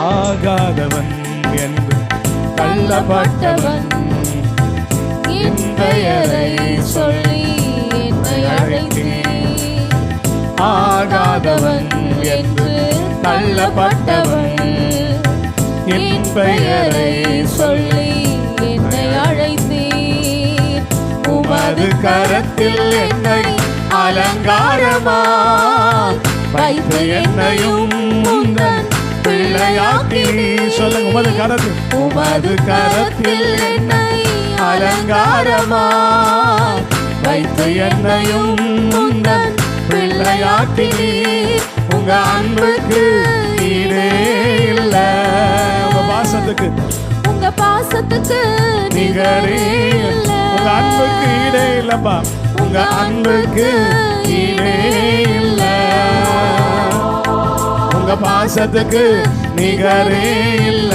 ஆகாதவன் என்று தள்ளப்பட்டவன் என் பெயரை சொல்லி என்னை அழைத்தீர். ஆகாதவன் என்று தள்ளப்பட்டவன் என் பெயரை சொல்லி என்னை அழைத்தீர். உமது கரத்தில் என்னை அலங்காரமா வைத்து என்னையும் முந்தன் பிள்ளையாக்கி. சொல்லுங்க, உமது கரத்தில், உமது கரத்தில் என்னை அலங்காரமா வைத்து என்னையும் முந்தன் பிள்ளையாக்கி. உங்க அன்புக்கு ஈடே இல்ல, உங்க பாசத்துக்கு, உங்க பாசத்துக்கு நிகரே இல்ல. உங்க அன்புக்கு ஈடே இல்லப்பா, உங்க அன்புக்கு ஈடே இல்ல. உங்க பாசத்துக்கு நிகரே இல்ல.